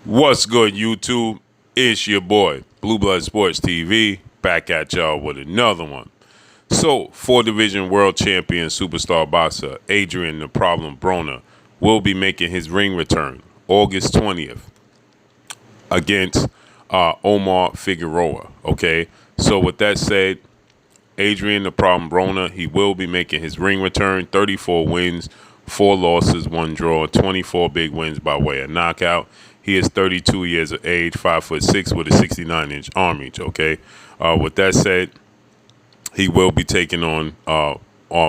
What's good, YouTube? It's your boy, Blue Blood Sports TV, back at y'all with another one. So, four-division world champion superstar boxer Adrien "The Problem" Broner will be making his ring return August 20th against Omar Figueroa. Okay, so with that said, Adrien "The Problem" Broner, he will be making his ring return. 34 wins, 4 losses, 1 draw, 24 big wins by way of knockout. He is 32 years of age, 5'6" with a 69-inch arm reach. Okay, with that said, he will be taking on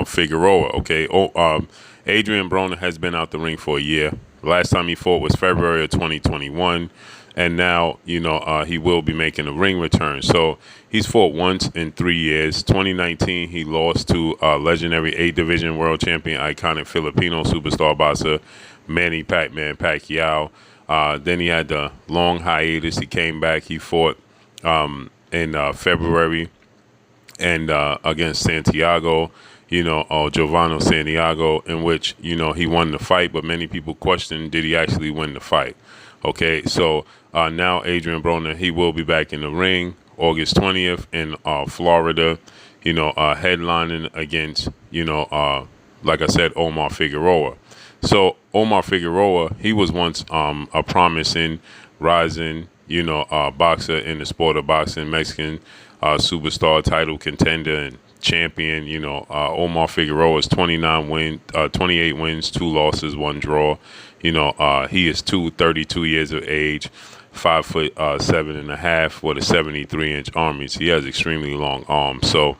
Figueroa. Okay, Adrien Broner has been out the ring for a year. Last time he fought was February of 2021, and now he will be making a ring return. So he's fought once in 3 years. 2019, he lost to legendary 8-division world champion, iconic Filipino superstar boxer Manny "Pac-Man" Pacquiao. Then he had the long hiatus. He came back. He fought in February and against Santiago, Giovanni Santiago, in which, he won the fight, but many people question, did he actually win the fight? Okay, so now Adrien Broner, he will be back in the ring August 20th in Florida, headlining against, like I said, Omar Figueroa. So Omar Figueroa, he was once a promising, rising, boxer in the sport of boxing, Mexican superstar, title contender, and champion. Omar Figueroa is 28 wins, 2 losses, 1 draw. He is 32 years of age, 5'7.5" with a 73-inch arm reach. He has extremely long arms. So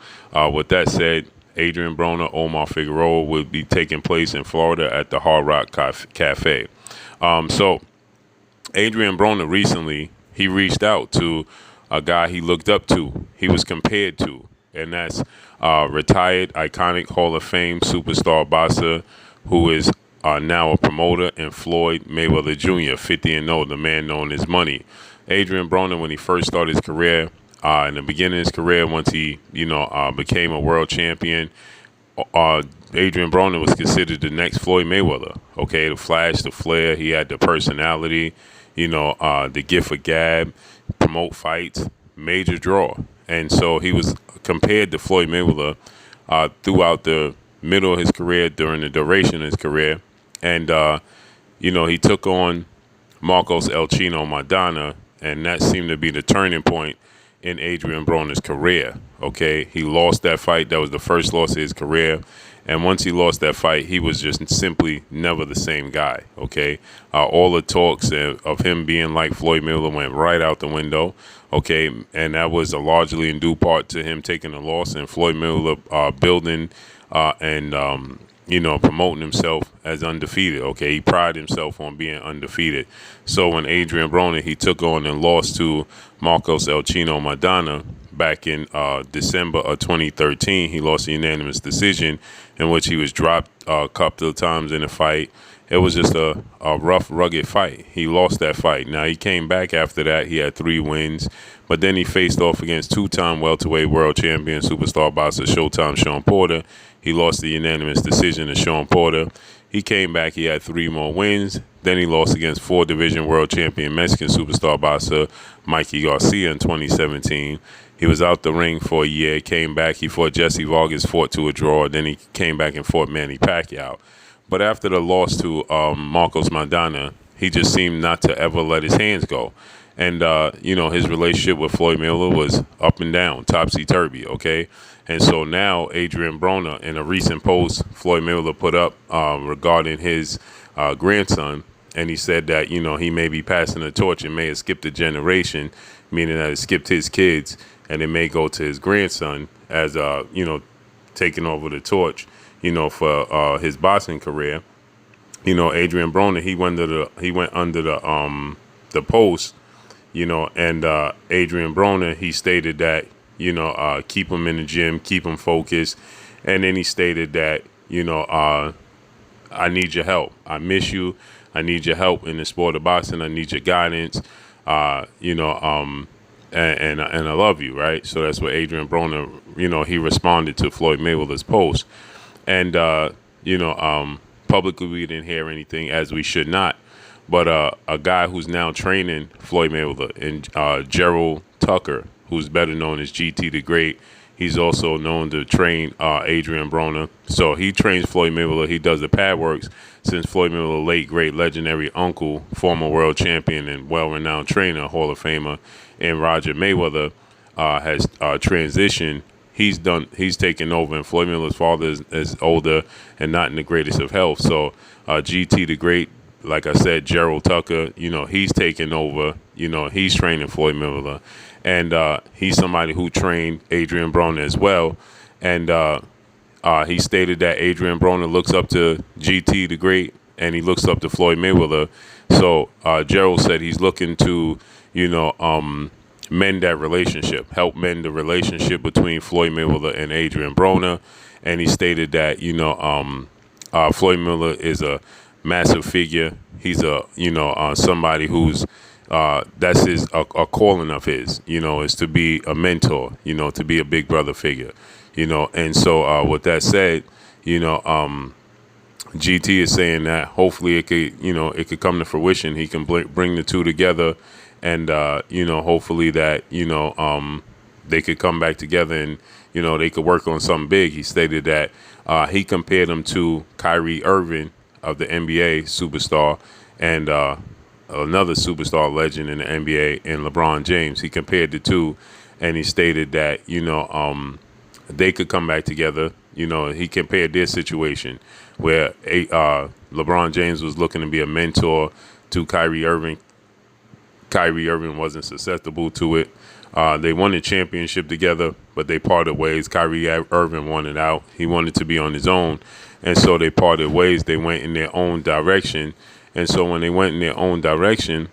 with that said, Adrien Broner, Omar Figueroa will be taking place in Florida at the Hard Rock Cafe. So Adrien Broner recently, he reached out to a guy he looked up to, he was compared to, and that's retired, iconic Hall of Fame superstar boxer who is now a promoter, and Floyd Mayweather Jr., 50-0, the man known as Money. Adrien Broner, when he first started his career, in the beginning of his career, once he, became a world champion, Adrien Broner was considered the next Floyd Mayweather. Okay, the flash, the flair, he had the personality, the gift of gab, promote fights, major draw. And so he was compared to Floyd Mayweather throughout the middle of his career, during the duration of his career. And, he took on Marcos El Chino Maidana, and that seemed to be the turning point in Adrien Broner's career. Okay, he lost that fight. That was the first loss of his career. And once he lost that fight, he was just simply never the same guy. Okay, all the talks of him being like Floyd Mayweather went right out the window. Okay, and that was largely in due part to him taking a loss and Floyd Mayweather building and promoting himself as undefeated. Okay, he prided himself on being undefeated. So when Adrien Broner, he took on and lost to Marcos El Chino Maidana back in December of 2013, he lost a unanimous decision in which he was dropped a couple of times in the fight. It was just a rough, rugged fight. He lost that fight. Now, he came back after that. He had 3 wins, but then he faced off against 2-time welterweight world champion superstar boxer Showtime Shawn Porter. He lost the unanimous decision to Shawn Porter. He came back. He had 3 more wins. Then he lost against 4-division world champion Mexican superstar boxer Mikey Garcia in 2017. He was out the ring for a year, came back. He fought Jesse Vargas, fought to a draw. Then he came back and fought Manny Pacquiao. But after the loss to Marcos Maidana, he just seemed not to ever let his hands go. And, his relationship with Floyd Mayweather was up and down, topsy-turvy, okay? And so now Adrien Broner, in a recent post Floyd Mayweather put up regarding his grandson, and he said that, he may be passing the torch and may have skipped a generation, meaning that it skipped his kids, and it may go to his grandson as, taking over the torch, for his boxing career. Adrien Broner, he went under the post, and Adrien Broner, he stated that, keep him in the gym, keep him focused. And then he stated that, I need your help. I miss you. I need your help in the sport of boxing. I need your guidance. And I love you, right? So that's what Adrien Broner, he responded to Floyd Mayweather's post. And, publicly we didn't hear anything, as we should not. but a guy who's now training Floyd Mayweather, and Gerald Tucker, who's better known as GT the Great. He's also known to train Adrien Broner. So he trains Floyd Mayweather. He does the pad works since Floyd Mayweather's late, great, legendary uncle, former world champion and well-renowned trainer, Hall of Famer, and Roger Mayweather has transitioned. He's taken over, and Floyd Mayweather's father is older and not in the greatest of health. So GT the Great, like I said, Gerald Tucker, he's taken over. He's training Floyd Mayweather. And he's somebody who trained Adrien Broner as well. And he stated that Adrien Broner looks up to GT the Great, and he looks up to Floyd Mayweather. So Gerald said he's looking to, mend that relationship, help mend the relationship between Floyd Mayweather and Adrien Broner. And he stated that, Floyd Mayweather is a massive figure. He's somebody who's that's a calling of his, is to be a mentor, to be a big brother figure, And so with that said, GT is saying that hopefully it could come to fruition. He can bring the two together, and hopefully that they could come back together, and they could work on something big. He stated that he compared him to Kyrie Irving of the NBA superstar, and another superstar legend in the NBA, and LeBron James. He compared the two, and he stated that they could come back together. He compared their situation where LeBron James was looking to be a mentor to Kyrie Irving. Kyrie Irving wasn't susceptible to it. They won a championship together, but they parted ways. Kyrie Irving wanted out. He wanted to be on his own, and so they parted ways. They went in their own direction. And so when they went in their own direction,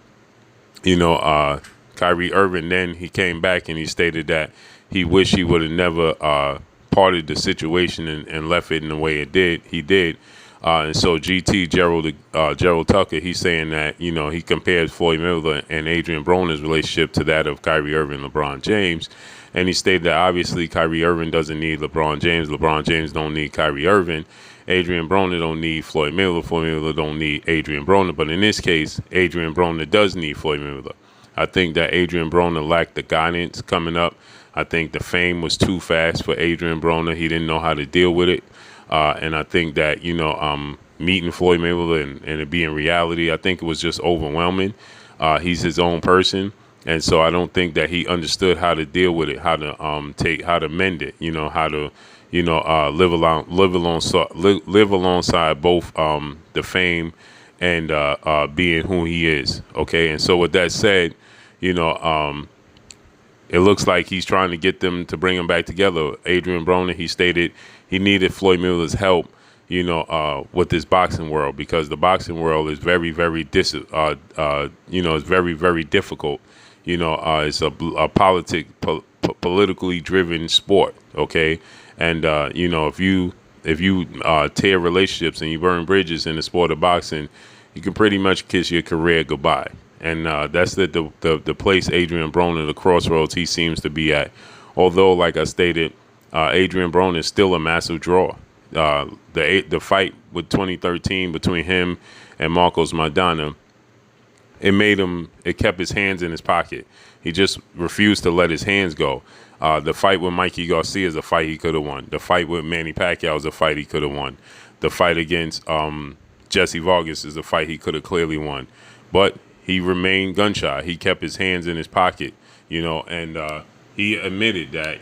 Kyrie Irving, then he came back and he stated that he wished he would have never parted the situation and left it in the way he did. And so GT, Gerald Tucker, he's saying that, he compares Floyd Mayweather and Adrien Broner's relationship to that of Kyrie Irving and LeBron James. And he stated that obviously Kyrie Irving doesn't need LeBron James. LeBron James don't need Kyrie Irving. Adrien Broner don't need Floyd Mayweather. Floyd Mayweather don't need Adrien Broner. But in this case, Adrien Broner does need Floyd Mayweather. I think that Adrien Broner lacked the guidance coming up. I think the fame was too fast for Adrien Broner. He didn't know how to deal with it. And I think that, meeting Floyd Mayweather and it being reality, I think it was just overwhelming. He's his own person. And so I don't think that he understood how to deal with it, how to mend it, how to, live alongside both the fame and being who he is. Okay. And so with that said, it looks like he's trying to get them to bring him back together. Adrien Broner, he stated he needed Floyd Mayweather's help, with this boxing world, because the boxing world is very, very is very, very difficult. It's a politically driven sport. Okay. And, if you tear relationships and you burn bridges in the sport of boxing, you can pretty much kiss your career goodbye. And that's the place Adrien Broner, the crossroads he seems to be at. Although, like I stated, Adrien Broner is still a massive draw. The fight with 2013 between him and Marcos Maidana, it kept his hands in his pocket. He just refused to let his hands go. The fight with Mikey Garcia is a fight he could have won. The fight with Manny Pacquiao is a fight he could have won. The fight against Jesse Vargas is a fight he could have clearly won. But he remained gun shy. He kept his hands in his pocket, and he admitted that,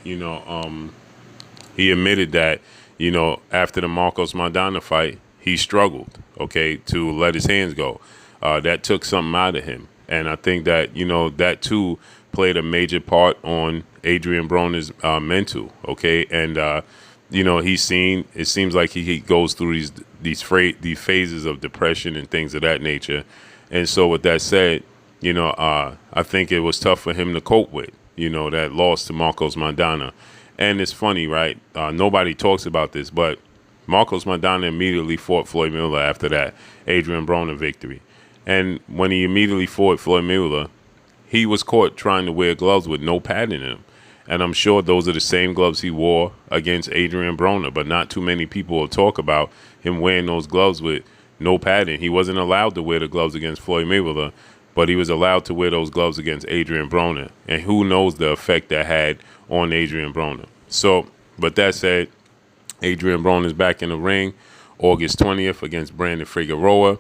after the Marcos Maidana fight, he struggled, to let his hands go. That took something out of him. And I think that, that too played a major part on Adrien Broner's mental, and it seems like he goes through these phases of depression and things of that nature. And so with that said, I think it was tough for him to cope with, that loss to Marcos Maidana. And it's funny, right? Nobody talks about this, but Marcos Maidana immediately fought Floyd Mayweather after that Adrien Broner victory. And when he immediately fought Floyd Mayweather, he was caught trying to wear gloves with no padding in them. And I'm sure those are the same gloves he wore against Adrien Broner, but not too many people will talk about him wearing those gloves with no padding. He wasn't allowed to wear the gloves against Floyd Mayweather, but he was allowed to wear those gloves against Adrien Broner. And who knows the effect that had on Adrien Broner. So, but that said, Adrien Broner is back in the ring August 20th against Brandon Figueroa.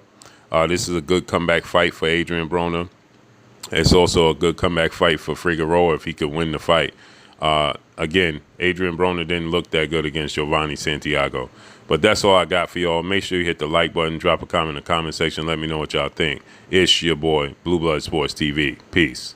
This is a good comeback fight for Adrien Broner. It's also a good comeback fight for Figueroa if he could win the fight. Again, Adrien Broner didn't look that good against Giovanni Santiago. But that's all I got for y'all. Make sure you hit the like button, drop a comment in the comment section. Let me know what y'all think. It's your boy, Blue Blood Sports TV. Peace.